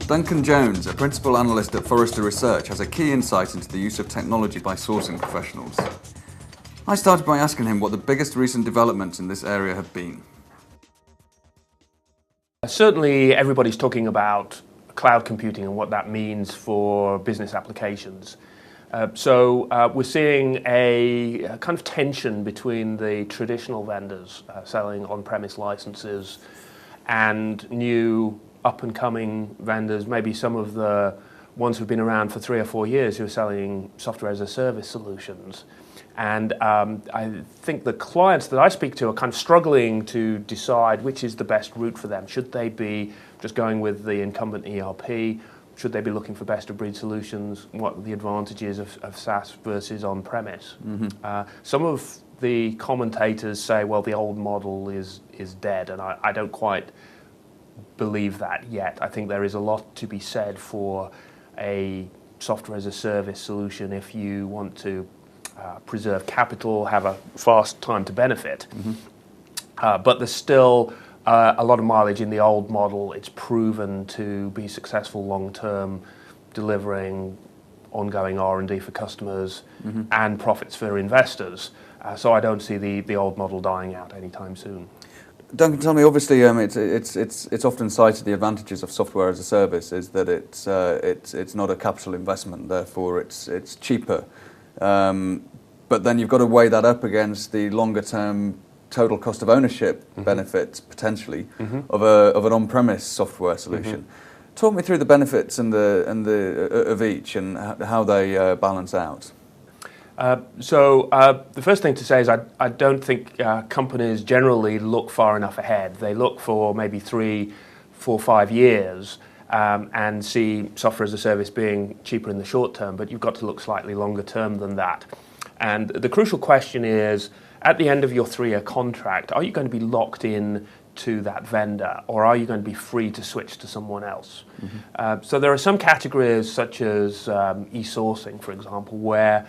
Duncan Jones, a principal analyst at Forrester Research, has a key insight into the use of technology by sourcing professionals. I started by asking him what the biggest recent developments in this area have been. Certainly everybody's talking about cloud computing and what that means for business applications. We're seeing a kind of tension between the traditional vendors selling on-premise licenses and new up-and-coming vendors, maybe some of the ones who've been around for 3 or 4 years who are selling software as a service solutions. And I think the clients that I speak to are kind of struggling to decide which is the best route for them. Should they be just going with the incumbent ERP? Should they be looking for best-of-breed solutions? What are the advantages of SaaS versus on-premise? Mm-hmm. Some of the commentators say, well, the old model is dead, and I don't quite believe that yet. I think there is a lot to be said for a software as a service solution if you want to preserve capital, have a fast time to benefit. Mm-hmm. But there's still a lot of mileage in the old model. It's proven to be successful long-term, delivering ongoing R&D for customers mm-hmm. and profits for investors. So I don't see the old model dying out anytime soon. Duncan, tell me, obviously it's often cited the advantages of software as a service is that it's not a capital investment, therefore it's cheaper. But then you've got to weigh that up against the longer-term total cost of ownership mm-hmm. benefits, potentially, mm-hmm. of an on-premise software solution. Mm-hmm. Talk me through the benefits of each and how they balance out. The first thing to say is I don't think companies generally look far enough ahead. They look for maybe 3, 4, 5 years and see software as a service being cheaper in the short term, but you've got to look slightly longer term than that. And the crucial question is, at the end of your 3-year contract, are you going to be locked in to that vendor, or are you going to be free to switch to someone else? Mm-hmm. So there are some categories such as e-sourcing, for example, where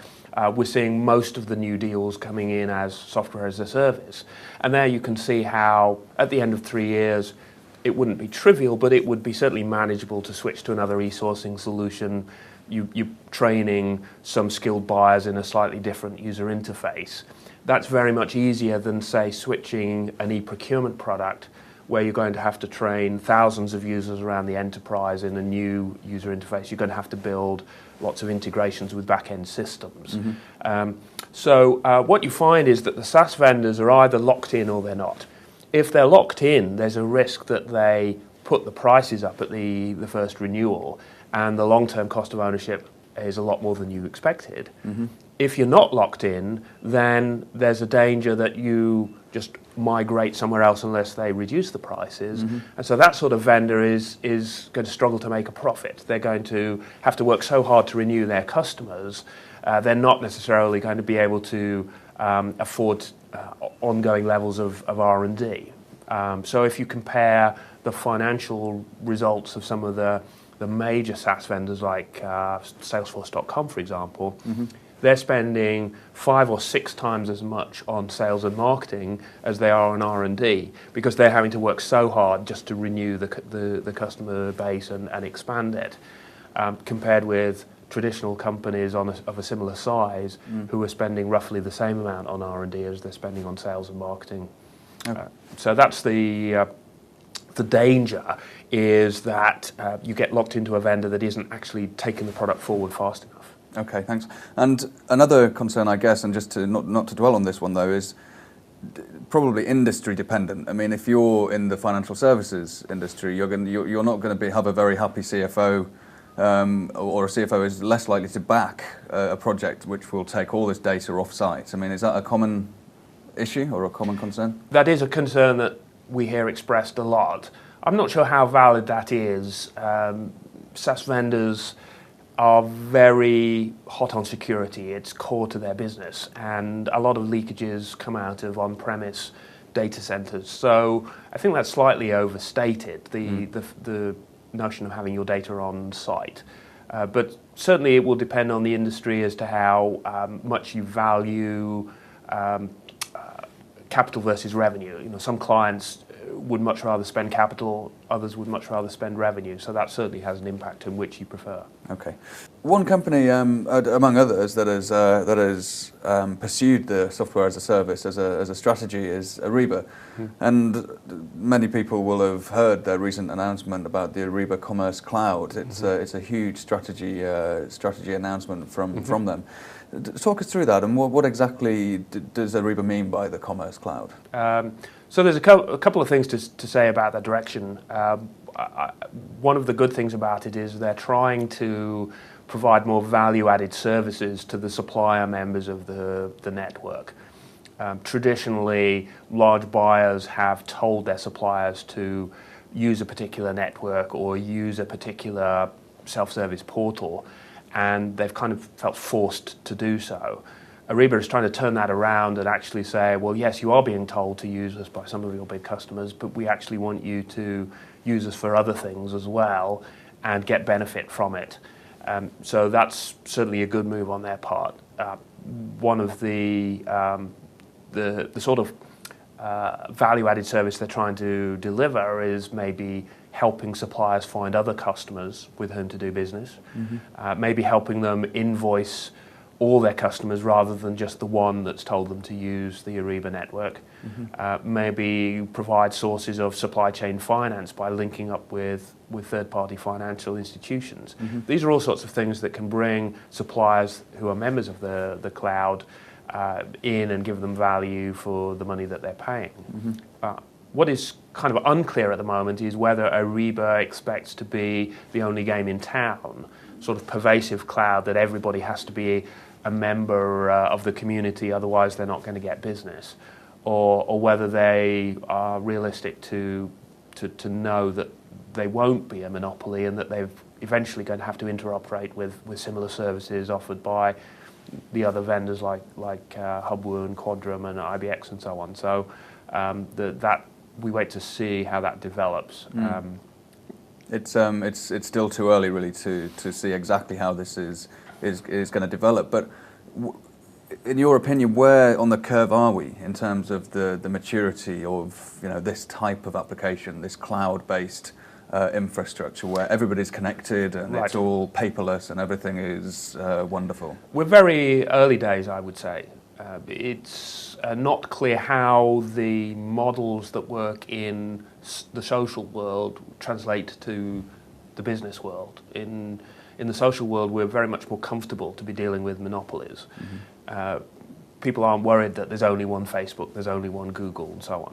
we're seeing most of the new deals coming in as software as a service. And there you can see how at the end of 3 years, it wouldn't be trivial, but it would be certainly manageable to switch to another e-sourcing solution. You're training some skilled buyers in a slightly different user interface. That's very much easier than, say, switching an e-procurement product where you're going to have to train thousands of users around the enterprise in a new user interface. You're going to have to build lots of integrations with back-end systems. Mm-hmm. What you find is that the SaaS vendors are either locked in or they're not. If they're locked in, there's a risk that they put the prices up at the first renewal, and the long-term cost of ownership is a lot more than you expected. Mm-hmm. If you're not locked in, then there's a danger that you just migrate somewhere else unless they reduce the prices. Mm-hmm. And so that sort of vendor is going to struggle to make a profit. They're going to have to work so hard to renew their customers, they're not necessarily going to be able to afford ongoing levels of R&D. So if you compare the financial results of some of the major SaaS vendors like Salesforce.com, for example, mm-hmm. they're spending 5 or 6 times as much on sales and marketing as they are on R&D because they're having to work so hard just to renew the customer base and expand it, compared with traditional companies of a similar size who are spending roughly the same amount on R&D as they're spending on sales and marketing. Okay. So that's the danger is that you get locked into a vendor that isn't actually taking the product forward fast enough. Okay, thanks. And another concern, I guess, and just to not to dwell on this one though, is probably industry dependent. I mean, if you're in the financial services industry, you're not going to have a very happy CFO, or a CFO is less likely to back a project which will take all this data off-site. I mean, is that a common issue or a common concern? That is a concern that we hear expressed a lot. I'm not sure how valid that is. SaaS vendors are very hot on security. It's core to their business, and a lot of leakages come out of on-premise data centers. So I think that's slightly overstated, the notion of having your data on site. But certainly it will depend on the industry as to how much you value capital versus revenue. You know, some clients would much rather spend capital, others would much rather spend revenue. So that certainly has an impact on which you prefer. Okay. One company, among others, that has pursued the software as a service as a strategy is Ariba. And many people will have heard their recent announcement about the Ariba Commerce Cloud. It's a huge strategy announcement from them. Talk us through that, and what exactly does Ariba mean by the Commerce Cloud? So there's a couple of things to say about that direction. One of the good things about it is they're trying to provide more value-added services to the supplier members of the network. Traditionally, large buyers have told their suppliers to use a particular network or use a particular self-service portal, and they've kind of felt forced to do so. Ariba is trying to turn that around and actually say, well, yes, you are being told to use us by some of your big customers, but we actually want you to use us for other things as well and get benefit from it. So that's certainly a good move on their part. One of the sort of value-added service they're trying to deliver is maybe helping suppliers find other customers with whom to do business, maybe helping them invoice all their customers rather than just the one that's told them to use the Ariba network. Maybe provide sources of supply chain finance by linking up with third-party financial institutions. These are all sorts of things that can bring suppliers who are members of the cloud in and give them value for the money that they're paying. What is kind of unclear at the moment is whether Ariba expects to be the only game in town, sort of pervasive cloud that everybody has to be a member of the community, otherwise they're not going to get business, or whether they are realistic to know that they won't be a monopoly and that they're eventually going to have to interoperate with similar services offered by the other vendors like Hubwoo and Quadrum and IBX and so on. So that we wait to see how that develops. It's still too early really to see exactly how this is going to develop. But in your opinion, where on the curve are we in terms of the maturity of this type of application, this cloud-based infrastructure where everybody's connected and it's all paperless and everything is wonderful? We're very early days, I would say. It's not clear how the models that work in the social world translate to the business world. In the social world, we're very much more comfortable to be dealing with monopolies. People aren't worried that there's only one Facebook, there's only one Google, and so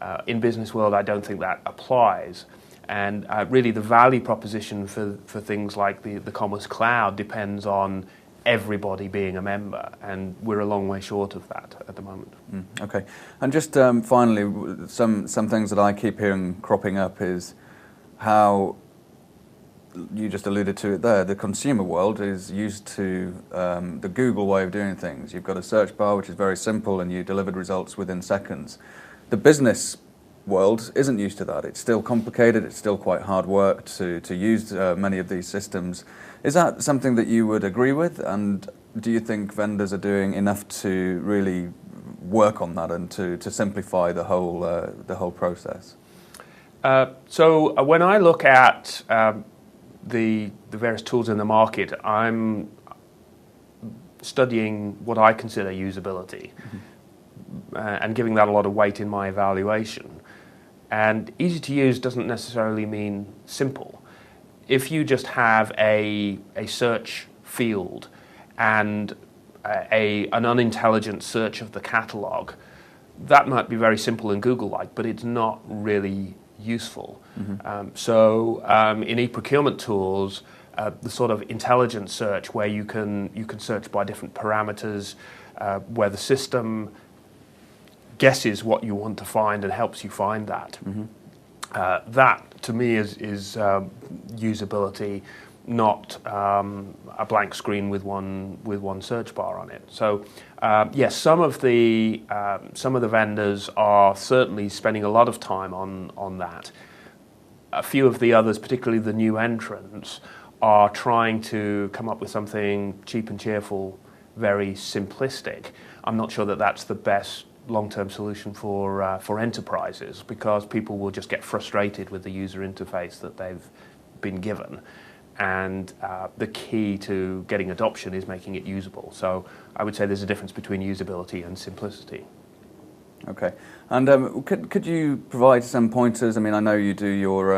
on. In business world, I don't think that applies. And really the value proposition for things like the Commerce Cloud depends on everybody being a member, and we're a long way short of that at the moment. Okay, and just finally, some things that I keep hearing cropping up is how, you just alluded to it there, the consumer world is used to the Google way of doing things. You've got a search bar which is very simple and you delivered results within seconds. The business world isn't used to that. It's still complicated, it's still quite hard work to use many of these systems. Is that something that you would agree with, and do you think vendors are doing enough to really work on that and to simplify the whole process? So when I look at the various tools in the market, I'm studying what I consider usability and giving that a lot of weight in my evaluation. And easy to use doesn't necessarily mean simple. If you just have a search field and an unintelligent search of the catalog, that might be very simple and Google-like, but it's not really useful. So in e-procurement tools, the sort of intelligent search where you can search by different parameters, where the system guesses what you want to find and helps you find that. That, to me, is usability, not a blank screen with one search bar on it. So, yes, some of the vendors are certainly spending a lot of time on that. A few of the others, particularly the new entrants, are trying to come up with something cheap and cheerful, very simplistic. I'm not sure that that's the best long-term solution for enterprises, because people will just get frustrated with the user interface that they've been given. And the key to getting adoption is making it usable. So I would say there's a difference between usability and simplicity. Okay, and could you provide some pointers? I mean, I know you do your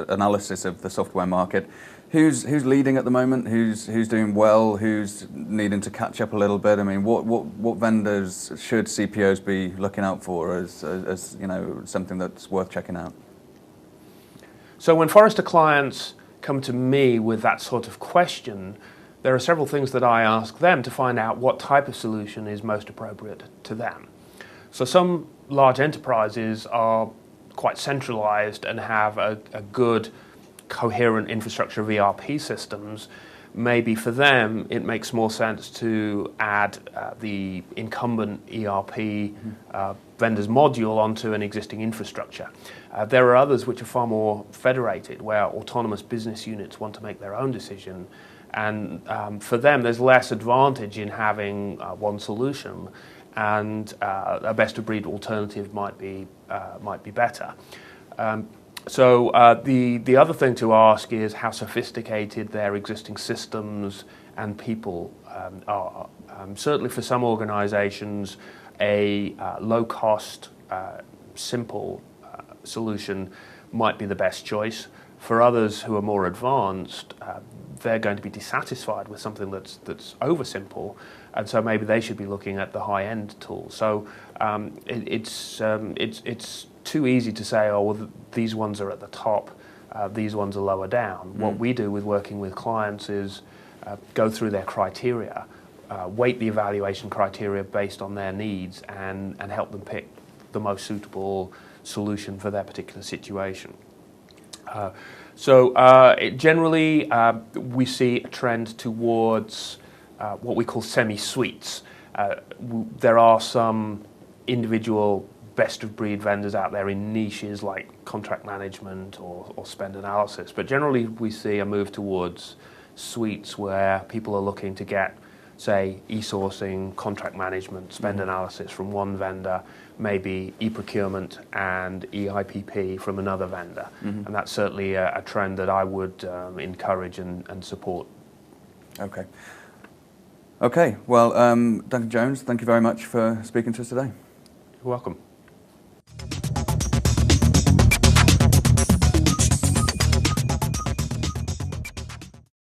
analysis of the software market. Who's leading at the moment? Who's doing well? Who's needing to catch up a little bit? I mean, what vendors should CPOs be looking out for as you know, something that's worth checking out? So when Forrester clients come to me with that sort of question, there are several things that I ask them to find out what type of solution is most appropriate to them. So some large enterprises are quite centralized and have a good coherent infrastructure of ERP systems. Maybe for them it makes more sense to add the incumbent ERP vendor's module onto an existing infrastructure. There are others which are far more federated, where autonomous business units want to make their own decision, and for them there's less advantage in having one solution, and a best-of-breed alternative might be better. So the other thing to ask is how sophisticated their existing systems and people are. Certainly for some organizations, a low-cost, simple solution might be the best choice. For others who are more advanced, they're going to be dissatisfied with something that's over-simple, and so maybe they should be looking at the high-end tool. So it's too easy to say, oh, well, these ones are at the top, these ones are lower down. What we do with working with clients is go through their criteria, weight the evaluation criteria based on their needs, and help them pick the most suitable solution for their particular situation. Generally, we see a trend towards what we call semi-suites. There are some individual best-of-breed vendors out there in niches like contract management or spend analysis, but generally we see a move towards suites where people are looking to get, say, e-sourcing, contract management, spend analysis from one vendor, maybe e-procurement and e-IPP from another vendor. And that's certainly a trend that I would encourage and support. Okay. Okay, well, Duncan Jones, thank you very much for speaking to us today. You're welcome.